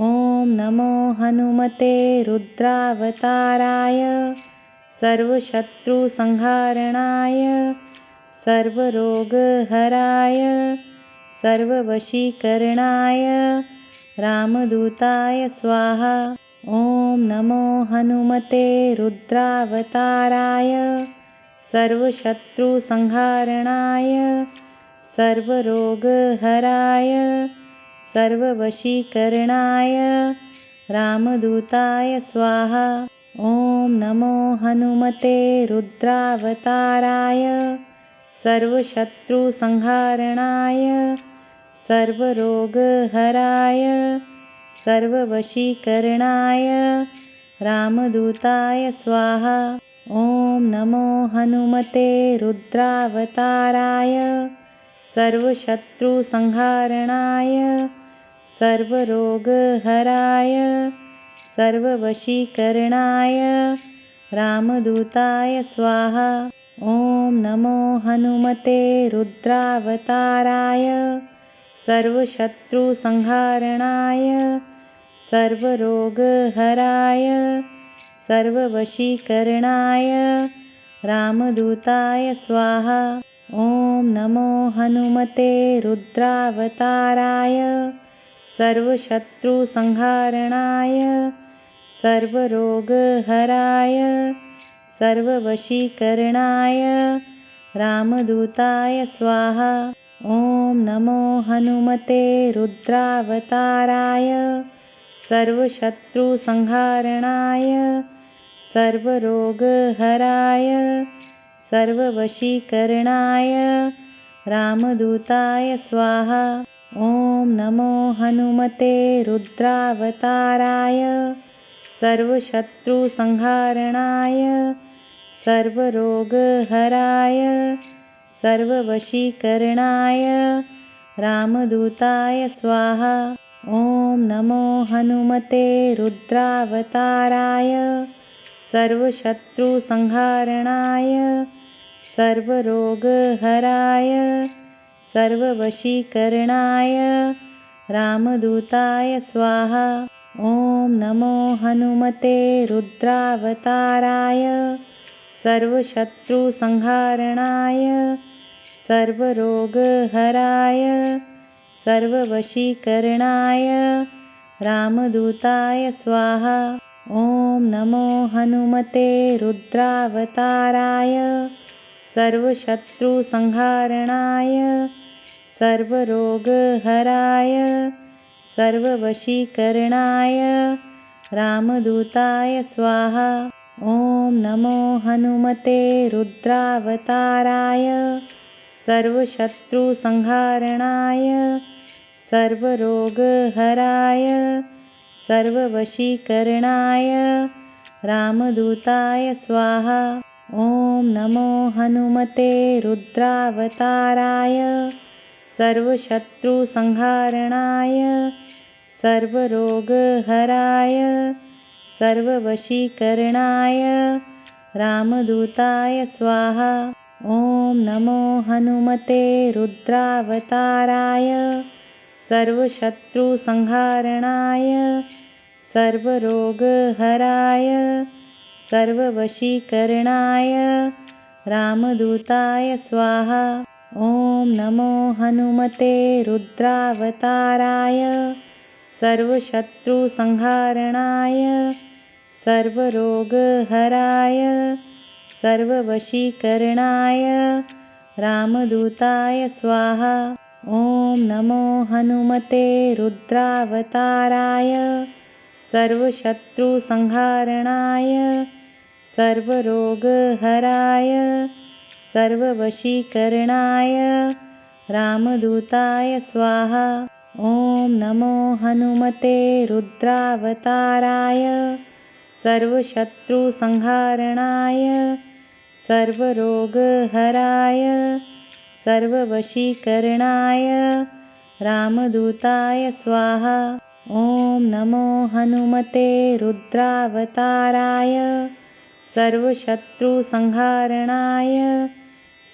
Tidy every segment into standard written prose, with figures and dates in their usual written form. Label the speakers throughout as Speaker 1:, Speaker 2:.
Speaker 1: ॐ नमो हनुमते रुद्रावताराय सर्वशत्रुसंहारणाय सर्वरोगहराय सर्ववशीकरणाय रामदूताय स्वाहा। ॐ नमो हनुमते रुद्रावताराय सर्वशत्रुसंहारणाय सर्वरोगहराय सर्ववशीकरणाय रामदूताय स्वाहा। ॐ नमो हनुमते रुद्रावताराय सर्वशत्रुसंहारणाय सर्वरोगहराय सर्ववशीकरणाय रामदूताय स्वाहा। ॐ नमो हनुमते रुद्रावताराय सर्वशत्रुसंहारणाय सर्वरोगहराय सर्ववशीकरणाय रामदूताय स्वाहा। ॐ नमो हनुमते रुद्रावताराय सर्वशत्रुसंहारणाय सर्वरोगहराय सर्ववशीकरणाय रामदूताय स्वाहा। ॐ नमो हनुमते रुद्रावताराय सर्वशत्रुसंहारणाय सर्वरोगहराय सर्ववशीकरणाय रामदूताय स्वाहा। ॐ नमो हनुमते रुद्रावताराय सर्वशत्रुसंहारणाय सर्वरोगहराय सर्ववशीकरणाय रामदूताय स्वाहा। ॐ नमो हनुमते रुद्रावताराय सर्वशत्रुसंहारणाय सर्वरोगहराय सर्ववशीकरणाय रामदूताय स्वाहा। ॐ नमो हनुमते रुद्रावताराय सर्वशत्रुसंहारणाय सर्वरोगहराय सर्ववशीकरणाय रामदूताय स्वाहा। ॐ नमो हनुमते रुद्रावताराय सर्वशत्रुसंहारणाय सर्वरोगहराय सर्ववशीकरणाय रामदूताय स्वाहा। ॐ नमो हनुमते रुद्रावताराय सर्वशत्रुसंहारणाय सर्वरोगहराय सर्ववशीकरणाय रामदूताय स्वाहा। ॐ नमो हनुमते रुद्रावताराय सर्वशत्रुसंहारणाय सर्वरोगहराय सर्ववशीकरणाय रामदूताय स्वाहा। ॐ नमो हनुमते रुद्रावताराय सर्वशत्रुसंहारणाय सर्वरोगहराय सर्ववशीकरणाय रामदूताय स्वाहा। ॐ नमो हनुमते रुद्रावताराय सर्वशत्रुसंहारणाय सर्वरोगहराय सर्ववशीकरणाय रामदूताय स्वाहा। ॐ नमो हनुमते रुद्रावताराय सर्वशत्रुसंहारणाय सर्वरोगहराय सर्ववशीकरणाय रामदूताय स्वाहा। ॐ नमो हनुमते रुद्रावताराय सर्वशत्रुसंहारणाय सर्वरोगहराय सर्ववशीकरणाय रामदूताय स्वाहा। ॐ नमो हनुमते रुद्रावताराय सर्वशत्रुसंहारणाय सर्वरोगहराय सर्ववशीकरणाय रामदूताय स्वाहा। ॐ नमो हनुमते रुद्रावताराय सर्वशत्रुसंहारणाय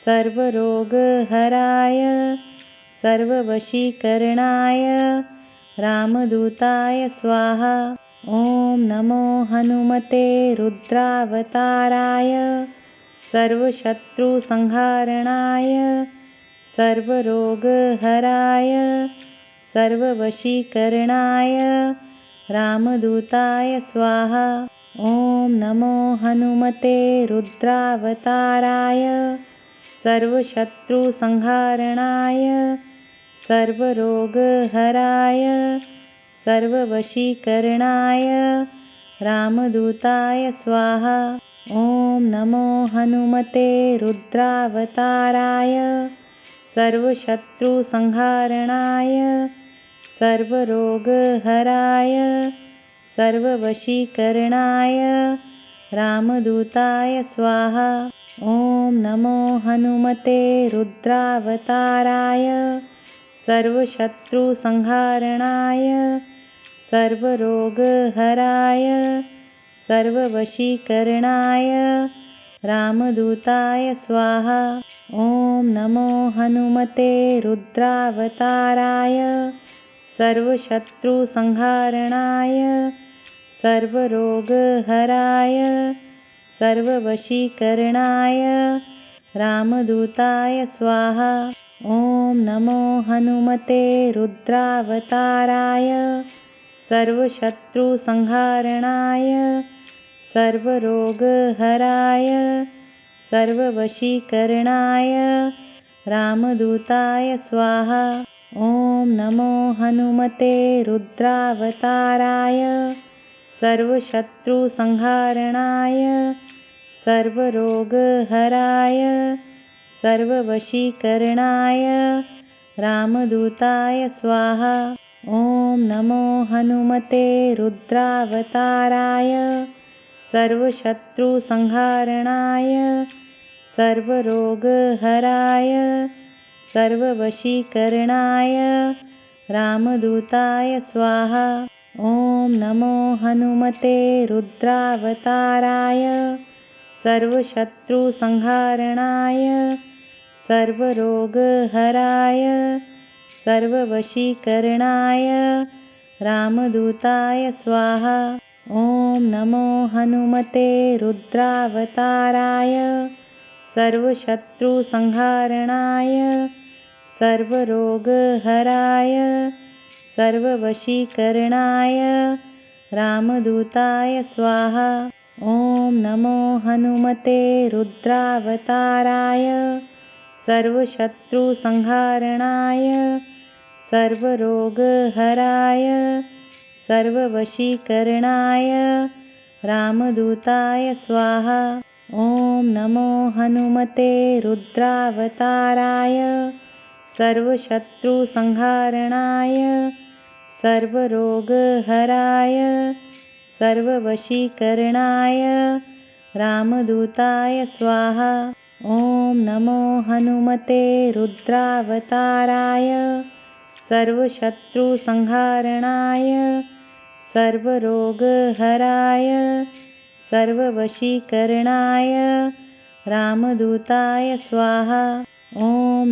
Speaker 1: सर्वरोगहराय सर्ववशीकरणाय रामदूताय स्वाहा। ॐ नमो हनुमते रुद्रावताराय सर्वशत्रुसंहारणाय सर्वरोगहराय सर्ववशीकरणाय रामदूताय स्वाहा। ॐ नमो हनुमते रुद्रावताराय सर्वशत्रुसंहारणाय सर्वरोगहराय सर्ववशीकरणाय रामदूताय स्वाहा। ॐ नमो हनुमते रुद्रावताराय सर्वशत्रुसंहारणाय सर्वरोगहराय सर्ववशीकरणाय रामदूताय स्वाहा। ॐ नमो हनुमते रुद्रावताराय सर्वशत्रुसंहारणाय सर्वरोगहराय सर्ववशीकरणाय रामदूताय स्वाहा। ॐ नमो हनुमते रुद्रावताराय सर्वशत्रुसंहारणाय सर्वरोगहराय सर्ववशीकरणाय रामदूताय स्वाहा। ॐ नमो हनुमते रुद्रावताराय सर्वशत्रुसंहारणाय सर्वरोगहराय सर्ववशीकरणाय रामदूताय स्वाहा। ॐ नमो हनुमते रुद्रावताराय सर्वशत्रुसंहारणाय सर्वरोगहराय सर्ववशीकरणाय रामदूताय स्वाहा। ॐ नमो हनुमते रुद्रावताराय सर्वशत्रुसंहारणाय सर्वरोगहराय सर्ववशीकरणाय रामदूताय स्वाहा। ॐ नमो हनुमते रुद्रावताराय सर्वशत्रुसंहारणाय सर्वरोगहराय सर्ववशीकरणाय रामदूताय स्वाहा। ॐ नमो हनुमते रुद्रावताराय सर्वशत्रुसंहारणाय सर्वरोगहराय सर्ववशीकरणाय रामदूताय स्वाहा। ॐ नमो हनुमते रुद्रावताराय सर्वशत्रुसंहारणाय सर्वरोगहराय सर्ववशीकरणाय रामदूताय स्वाहा। ॐ नमो हनुमते रुद्रावताराय सर्वशत्रुसंहारणाय सर्वरोगहराय सर्ववशीकरणाय रामदूताय स्वाहा। ॐ नमो हनुमते रुद्रावताराय सर्वशत्रुसंहारणाय सर्वरोगहराय सर्ववशीकरणाय रामदूताय स्वाहा। ॐ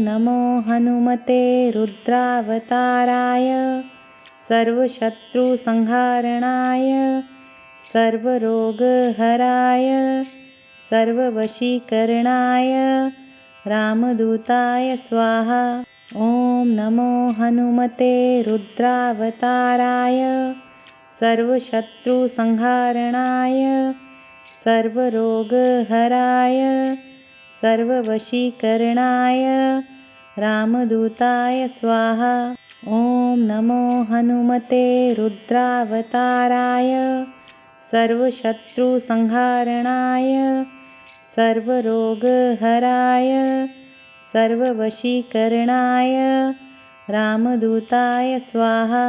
Speaker 1: नमो हनुमते रुद्रावताराय सर्वशत्रुसंहारणाय सर्वरोगहराय सर्ववशीकरणाय रामदूताय स्वाहा। ॐ नमो हनुमते रुद्रावताराय सर्वशत्रुसंहारणाय सर्वरोगहराय सर्ववशीकरणाय रामदूताय स्वाहा। ॐ नमो हनुमते रुद्रावताराय सर्वशत्रुसंहारणाय सर्वरोगहराय सर्ववशीकरणाय रामदूताय स्वाहा।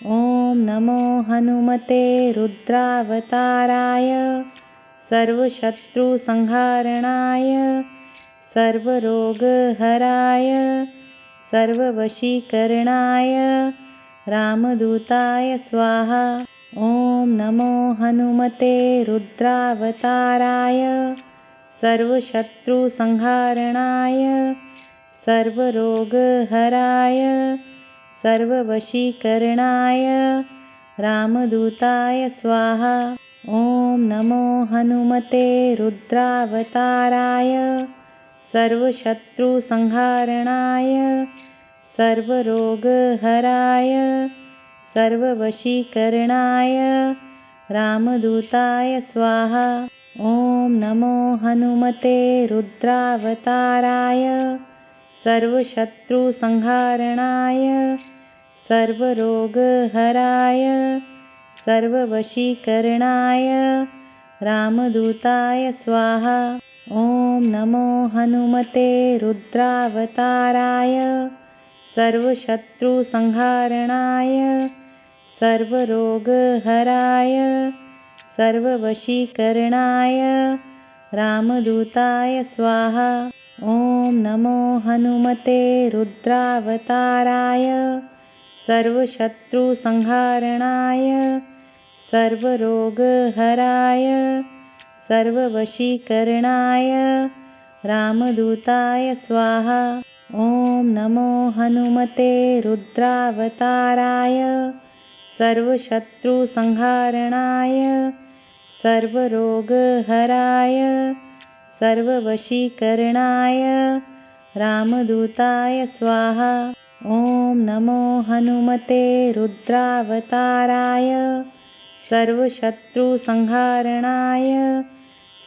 Speaker 1: ॐ नमो हनुमते रुद्रावताराय सर्वशत्रुसंहारणाय सर्वरोगहराय सर्ववशीकरणाय रामदूताय स्वाहा। ॐ नमो हनुमते रुद्रावताराय सर्वशत्रुसंहारणाय सर्वरोगहराय सर्ववशीकरणाय रामदूताय स्वाहा। ॐ नमो हनुमते रुद्रावताराय सर्वशत्रुसंहारणाय सर्वरोगहराय सर्ववशीकरणाय रामदूताय स्वाहा। ॐ नमो हनुमते रुद्रावताराय सर्वशत्रुसंहारणाय सर्वरोगहराय सर्ववशीकरणाय रामदूताय स्वाहा। ॐ नमो हनुमते रुद्रावताराय सर्वशत्रुसंहारणाय सर्वरोगहराय सर्ववशीकरणाय रामदूताय स्वाहा। ॐ नमो हनुमते रुद्रावताराय सर्वशत्रुसंहारणाय सर्वरोगहराय सर्ववशीकरणाय रामदूताय स्वाहा। ॐ नमो हनुमते रुद्रावताराय सर्वशत्रुसंहारणाय सर्वरोगहराय सर्ववशीकरणाय रामदूताय स्वाहा। ॐ नमो हनुमते रुद्रावताराय सर्वशत्रुसंहारणाय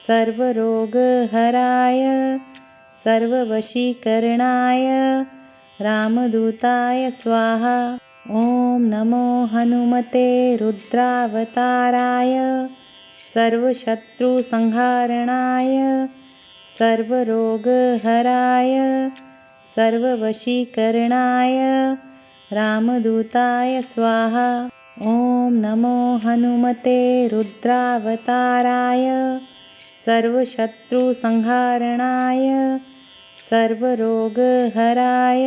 Speaker 1: सर्वरोगहराय सर्ववशीकरणाय रामदूताय स्वाहा। ॐ नमो हनुमते रुद्रावताराय सर्वशत्रुसंहारणाय सर्वरोगहराय सर्ववशीकरणाय रामदूताय स्वाहा। ॐ नमो हनुमते रुद्रावताराय सर्वशत्रुसंहारणाय सर्वरोगहराय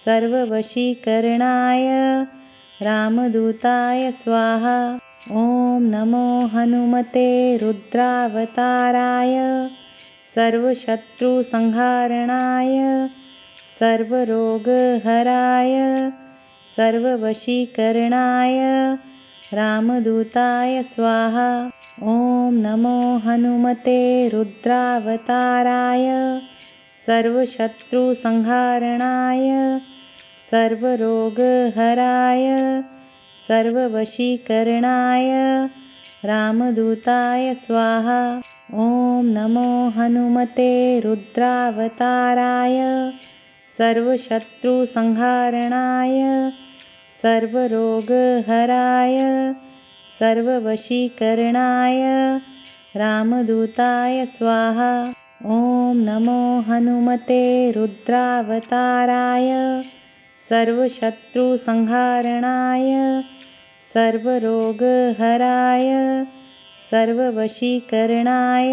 Speaker 1: सर्ववशीकरणाय रामदूताय स्वाहा। ॐ नमो हनुमते रुद्रावताराय सर्वशत्रुसंहारणाय सर्वरोगहराय सर्ववशीकरणाय रामदूताय स्वाहा। ॐ नमो हनुमते रुद्रावताराय सर्वशत्रुसंहारणाय सर्वरोगहराय सर्ववशीकरणाय रामदूताय स्वाहा। ॐ नमो हनुमते रुद्रावताराय सर्वशत्रुसंहारणाय सर्वरोगहराय सर्ववशीकरणाय रामदूताय स्वाहा। ॐ नमो हनुमते रुद्रावताराय सर्वशत्रुसंहारणाय सर्वरोगहराय सर्ववशीकरणाय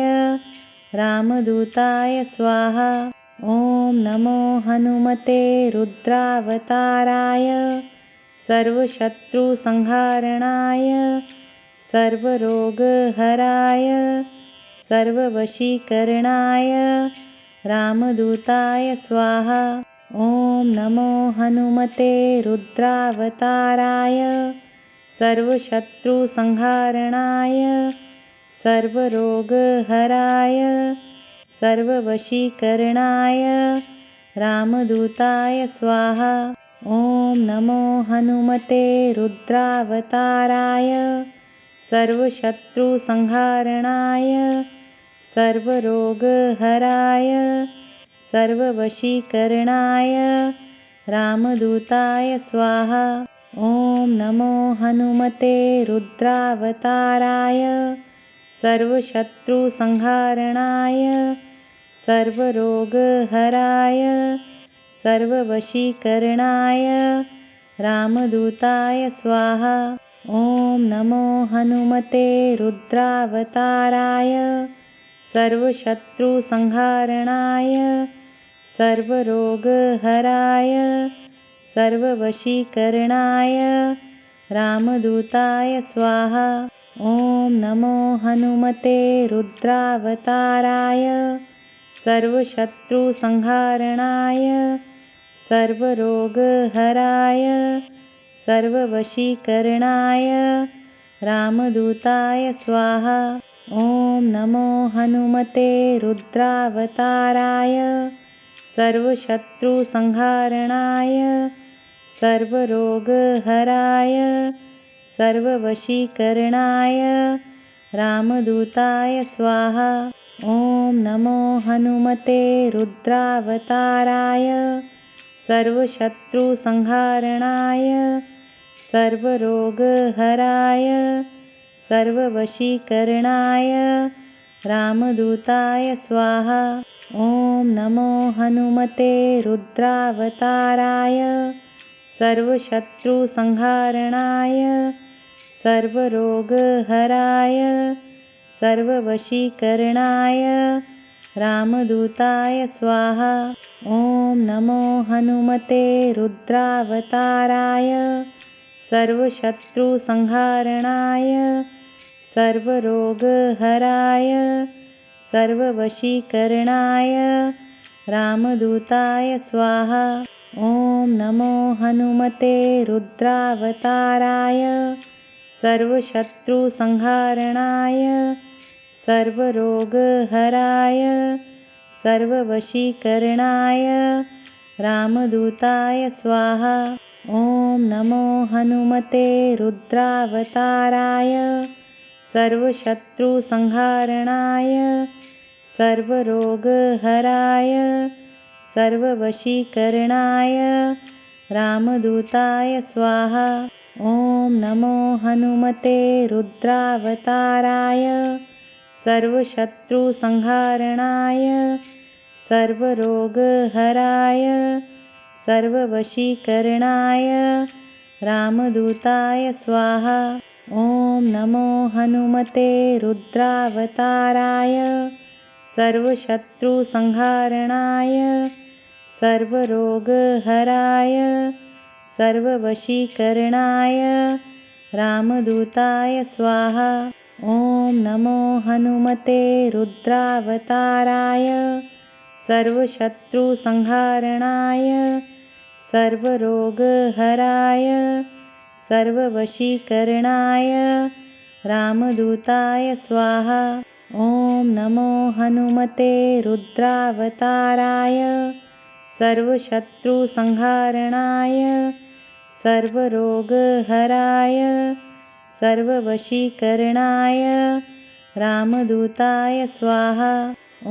Speaker 1: रामदूताय स्वाहा। ॐ नमो हनुमते रुद्रावताराय सर्वशत्रुसंहारणाय सर्वरोगहराय सर्ववशीकरणाय रामदूताय स्वाहा। ॐ नमो हनुमते रुद्रावताराय सर्वशत्रुसंहारणाय सर्वरोगहराय सर्ववशीकरणाय रामदूताय स्वाहा। ॐ नमो हनुमते रुद्रावताराय सर्वशत्रुसंहारणाय सर्वरोगहराय सर्ववशीकरणाय रामदूताय स्वाहा। ॐ नमो हनुमते रुद्रावताराय सर्वशत्रुसंहारणाय सर्वरोगहराय सर्ववशीकरणाय रामदूताय स्वाहा। ॐ नमो हनुमते रुद्रावताराय सर्वशत्रुसंहारणाय सर्वरोगहराय सर्ववशीकरणाय रामदूताय स्वाहा। ॐ नमो हनुमते रुद्रावताराय सर्वशत्रुसंहारणाय सर्वरोगहराय सर्ववशीकरणाय रामदूताय स्वाहा। ॐ नमो हनुमते रुद्रावताराय सर्वशत्रुसंहारणाय सर्वरोगहराय सर्ववशीकरणाय रामदूताय स्वाहा। ॐ नमो हनुमते रुद्रावताराय सर्वशत्रुसंहारणाय सर्वरोगहराय सर्ववशीकरणाय रामदूताय स्वाहा। ॐ नमो हनुमते रुद्रावताराय सर्वशत्रुसंहारणाय सर्वरोगहराय सर्ववशीकरणाय रामदूताय स्वाहा। ॐ नमो हनुमते रुद्रावताराय सर्वशत्रुसंहारणाय सर्वरोगहराय सर्ववशीकरणाय रामदूताय स्वाहा। ॐ नमो हनुमते रुद्रावताराय सर्वशत्रुसंहारणाय सर्वरोगहराय सर्ववशीकरणाय रामदूताय स्वाहा। ॐ नमो हनुमते रुद्रावताराय सर्वशत्रुसंहारणाय सर्वरोगहराय सर्ववशीकरणाय रामदूताय स्वाहा। ॐ नमो हनुमते रुद्रावताराय सर्वशत्रुसंहारणाय सर्वरोगहराय सर्ववशीकरणाय रामदूताय स्वाहा। ॐ नमो हनुमते रुद्रावताराय सर्वशत्रुसंहारणाय सर्वरोगहराय सर्ववशीकरणाय रामदूताय स्वाहा। ॐ नमो हनुमते रुद्रावताराय सर्वशत्रुसंहारणाय सर्वरोगहराय सर्ववशीकरणाय रामदूताय स्वाहा। ॐ नमो हनुमते रुद्रावताराय सर्वशत्रुसंहारणाय सर्वरोगहराय सर्ववशीकरणाय रामदूताय स्वाहा। ॐ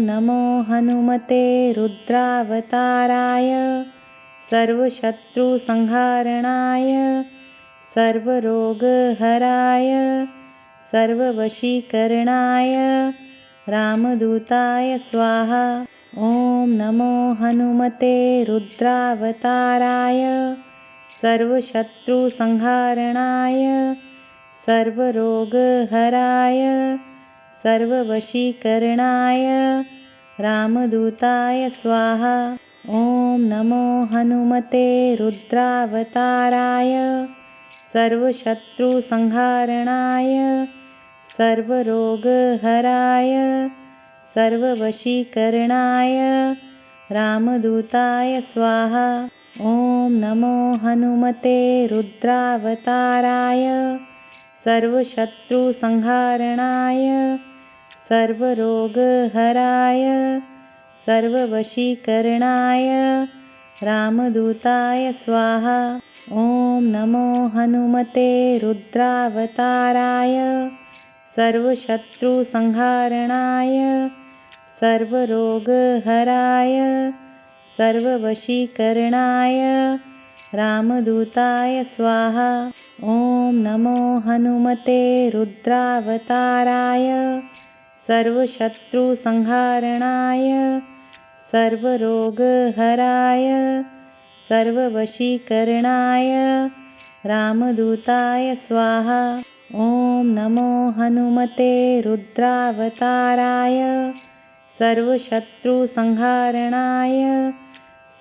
Speaker 1: नमो हनुमते रुद्रावताराय सर्वशत्रुसंहारणाय सर्वरोगहराय सर्ववशीकरणाय रामदूताय स्वाहा। ॐ नमो हनुमते रुद्रावताराय सर्वशत्रुसंहारणाय सर्वरोगहराय सर्ववशीकरणाय रामदूताय स्वाहा। ॐ नमो हनुमते रुद्रावताराय सर्वशत्रुसंहारणाय सर्वरोगहराय सर्ववशीकरणाय रामदूताय स्वाहा। ॐ नमो हनुमते रुद्रावताराय सर्वशत्रुसंहारणाय सर्वरोगहराय सर्ववशीकरणाय रामदूताय स्वाहा। ॐ नमो हनुमते रुद्रावताराय सर्वशत्रुसंहारणाय सर्वरोगहराय सर्ववशीकरणाय रामदूताय स्वाहा। ॐ नमो हनुमते रुद्रावताराय सर्वशत्रुसंहारणाय सर्वरोगहराय सर्ववशीकरणाय रामदूताय स्वाहा। ॐ नमो हनुमते रुद्रावताराय सर्वशत्रुसंहारणाय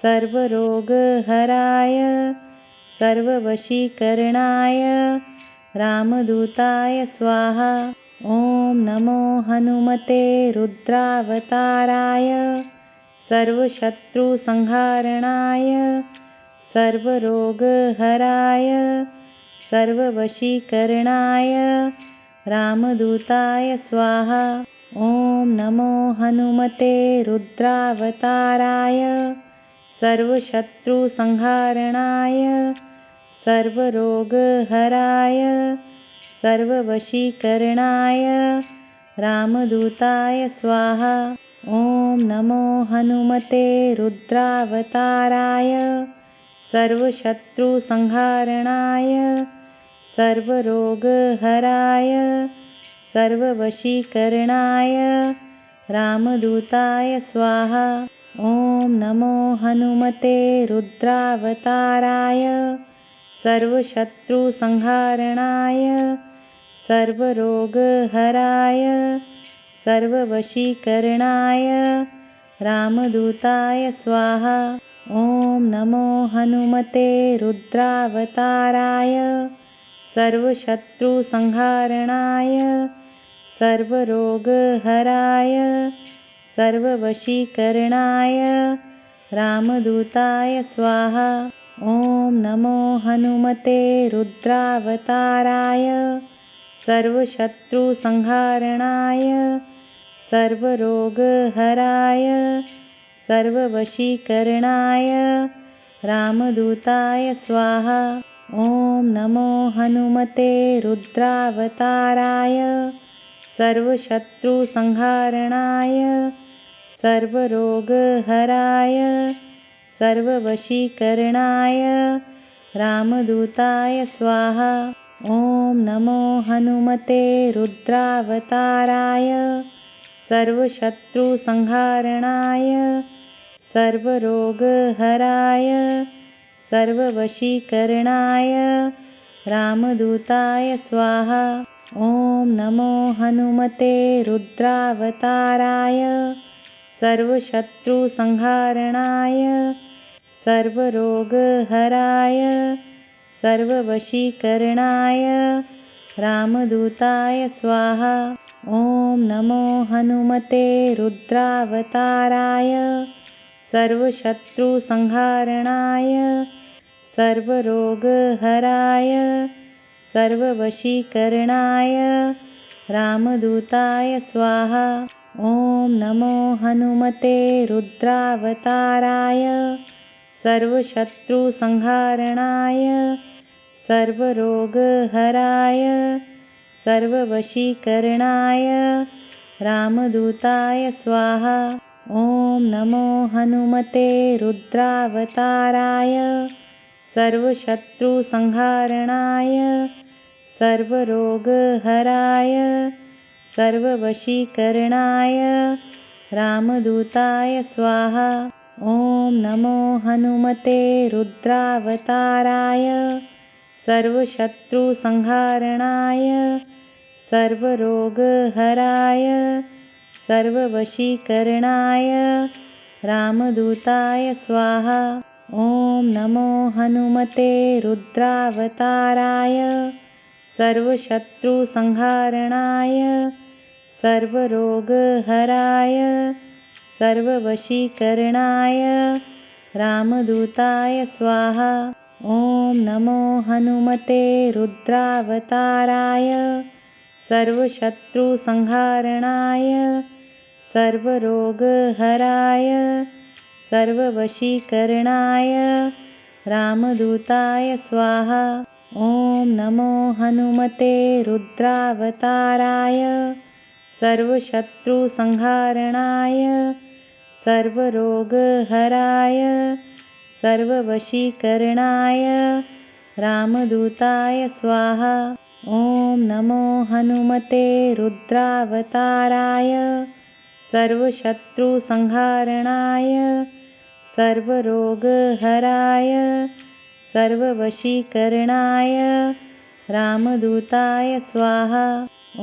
Speaker 1: सर्वरोगहराय सर्ववशीकरणाय रामदूताय स्वाहा। ॐ नमो हनुमते रुद्रावताराय सर्वशत्रुसंहारणाय सर्वरोगहराय सर्ववशीकरणाय रामदूताय स्वाहा। ॐ नमो हनुमते रुद्रावताराय सर्वशत्रुसंहारणाय सर्वरोगहराय सर्ववशीकरणाय रामदूताय स्वाहा। ॐ नमो हनुमते रुद्रावताराय सर्वशत्रुसंहारणाय सर्वरोगहराय सर्ववशीकरणाय रामदूताय स्वाहा। ॐ नमो हनुमते रुद्रावताराय सर्वशत्रुसंहारणाय सर्वरोगहराय सर्ववशीकरणाय रामदूताय स्वाहा। ॐ नमो हनुमते रुद्रावताराय सर्वशत्रुसंहारणाय सर्वरोगहराय सर्ववशीकरणाय रामदूताय स्वाहा। ॐ नमो हनुमते रुद्रावताराय सर्वशत्रुसंहारणाय सर्वरोगहराय सर्ववशीकरणाय रामदूताय स्वाहा। ॐ नमो हनुमते रुद्रावताराय सर्वशत्रुसंहारणाय सर्वरोगहराय सर्ववशीकरणाय रामदूताय स्वाहा। ॐ नमो हनुमते रुद्रावताराय सर्वशत्रुसंहारणाय सर्वरोगहराय सर्ववशीकरणाय रामदूताय स्वाहा। ॐ नमो हनुमते रुद्रावताराय सर्वशत्रुसंहारणाय सर्वरोगहराय सर्ववशीकरणाय रामदूताय स्वाहा। ॐ नमो हनुमते रुद्रावताराय सर्वशत्रुसंहारणाय सर्वरोगहराय सर्ववशीकरणाय रामदूताय स्वाहा। ॐ नमो हनुमते रुद्रावताराय सर्वशत्रुसंहारणाय सर्वरोगहराय सर्ववशीकरणाय रामदूताय स्वाहा। ॐ नमो हनुमते रुद्रावताराय सर्वशत्रुसंहारणाय सर्वरोगहराय सर्ववशीकरणाय रामदूताय स्वाहा। ॐ नमो हनुमते रुद्रावताराय सर्वशत्रुसंहारणाय सर्वरोगहराय सर्ववशीकरणाय रामदूताय स्वाहा। ॐ नमो हनुमते रुद्रावताराय सर्वशत्रुसंहारणाय सर्वरोगहराय सर्ववशीकरणाय रामदूताय स्वाहा। ॐ नमो हनुमते रुद्रावताराय सर्वशत्रुसंहारणाय सर्वरोगहराय सर्ववशीकरणाय रामदूताय स्वाहा। ॐ नमो हनुमते रुद्रावताराय सर्वशत्रुसंहारणाय सर्वरोगहराय सर्ववशीकरणाय रामदूताय स्वाहा। ॐ नमो हनुमते रुद्रावताराय सर्वशत्रुसंहारणाय सर्वरोगहराय सर्ववशीकरणाय रामदूताय स्वाहा। ॐ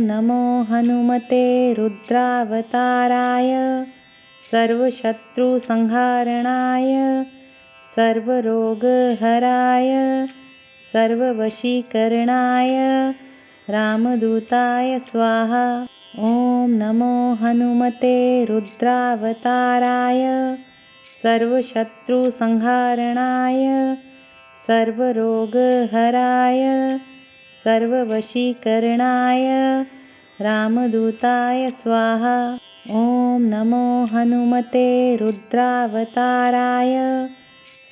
Speaker 1: नमो हनुमते रुद्रावताराय सर्वशत्रुसंहारणाय सर्वरोगहराय सर्ववशीकरणाय रामदूताय स्वाहा। ॐ नमो हनुमते रुद्रावताराय सर्वशत्रुसंहारणाय सर्वरोगहराय सर्ववशीकरणाय रामदूताय स्वाहा। ॐ नमो हनुमते रुद्रावताराय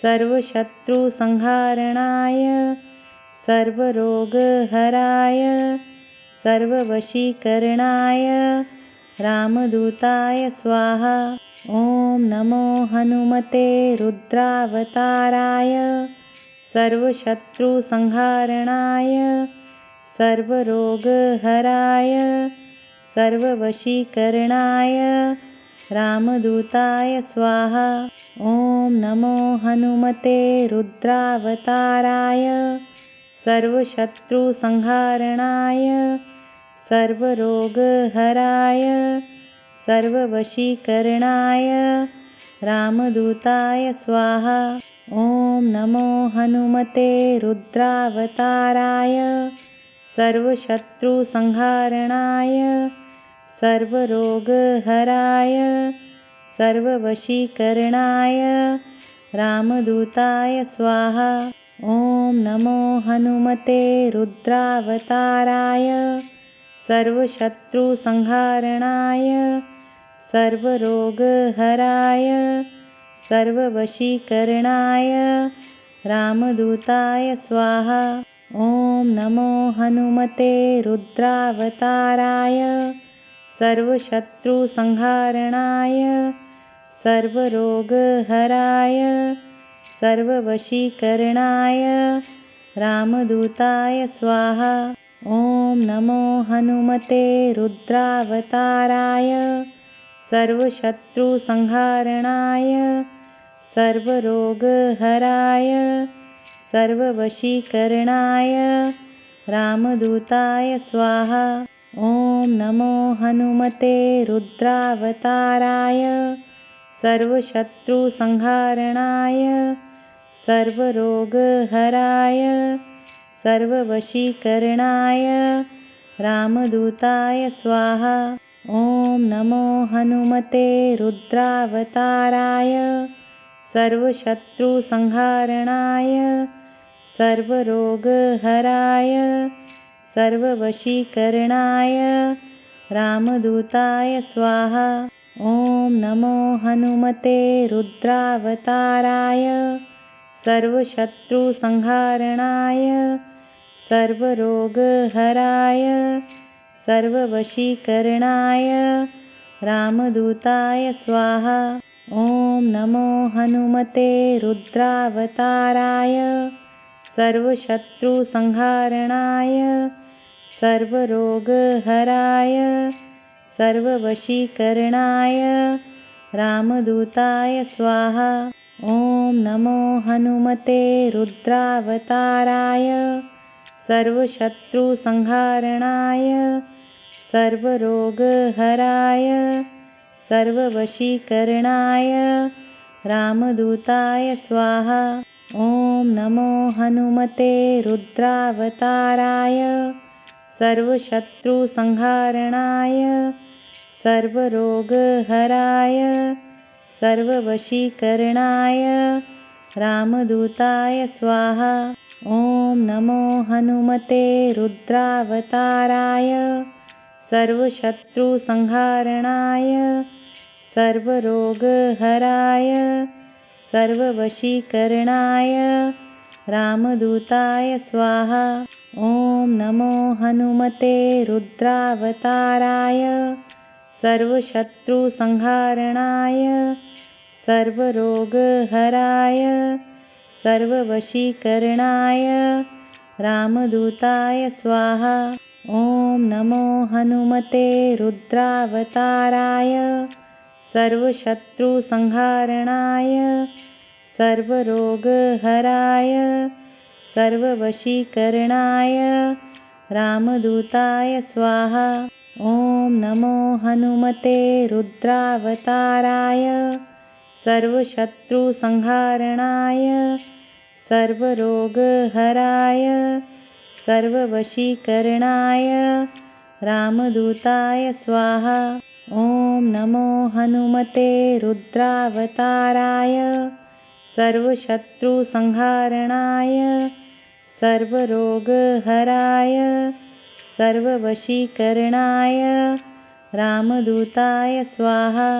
Speaker 1: सर्वशत्रुसंहारणाय सर्वरोगहराय सर्ववशीकरणाय रामदूताय स्वाहा। ॐ नमो हनुमते रुद्रावताराय सर्वशत्रुसंहारणाय सर्वरोगहराय सर्ववशीकरणाय रामदूताय स्वाहा। ॐ नमो हनुमते रुद्रावताराय सर्वशत्रुसंहारणाय सर्वरोगहराय सर्ववशीकरणाय रामदूताय स्वाहा। ॐ नमो हनुमते रुद्रावताराय सर्वशत्रुसंहारणाय सर्वरोगहराय सर्ववशीकरणाय रामदूताय स्वाहा। ॐ नमो हनुमते रुद्रावताराय सर्वशत्रुसंहारणाय सर्वरोगहराय सर्ववशीकरणाय रामदूताय स्वाहा। ॐ नमो हनुमते रुद्रावताराय सर्वशत्रुसंहारणाय सर्वरोगहराय सर्ववशीकरणाय रामदूताय स्वाहा। ॐ नमो हनुमते रुद्रावताराय सर्वशत्रुसंहारणाय सर्वरोगहराय सर्ववशीकरणाय रामदूताय स्वाहा। ॐ नमो हनुमते रुद्रावताराय सर्वशत्रुसंहारणाय सर्वरोगहराय सर्ववशीकरणाय रामदूताय स्वाहा। ॐ नमो हनुमते रुद्रावताराय सर्वशत्रुसंहारणाय सर्वरोगहराय सर्ववशीकरणाय रामदूताय स्वाहा। ॐ नमो हनुमते रुद्रावताराय सर्वशत्रुसंहारणाय सर्वरोगहराय सर्ववशीकरणाय रामदूताय स्वाहा। ॐ नमो हनुमते रुद्रावताराय सर्वशत्रुसंहारणाय सर्वरोगहराय सर्ववशीकरणाय रामदूताय स्वाहा। ॐ नमो हनुमते रुद्रावताराय सर्वशत्रुसंहारणाय सर्वरोगहराय सर्ववशीकरणाय रामदूताय स्वाहा। ॐ नमो हनुमते रुद्रावताराय सर्वशत्रुसंहारणाय सर्वरोगहराय सर्ववशीकरणाय रामदूताय स्वाहा। ॐ नमो हनुमते रुद्रावताराय सर्वशत्रुसंहारणाय सर्वरोगहराय सर्ववशीकरणाय रामदूताय स्वाहा। ॐ नमो हनुमते रुद्रावताराय सर्वशत्रुसंहारणाय सर्वरोगहराय सर्ववशीकरणाय रामदूताय स्वाहा। ॐ नमो हनुमते रुद्रावताराय सर्वशत्रुसंहारणाय सर्वरोगहराय सर्ववशीकरणाय रामदूताय स्वाहा। ॐ नमो हनुमते रुद्रावताराय सर्वशत्रुसंहारणाय सर्वरोगहराय सर्ववशीकरणाय रामदूताय स्वाहा। ॐ नमो हनुमते रुद्रावताराय सर्वशत्रुसंहारणाय सर्वरोगहराय सर्ववशीकरणाय रामदूताय स्वाहा।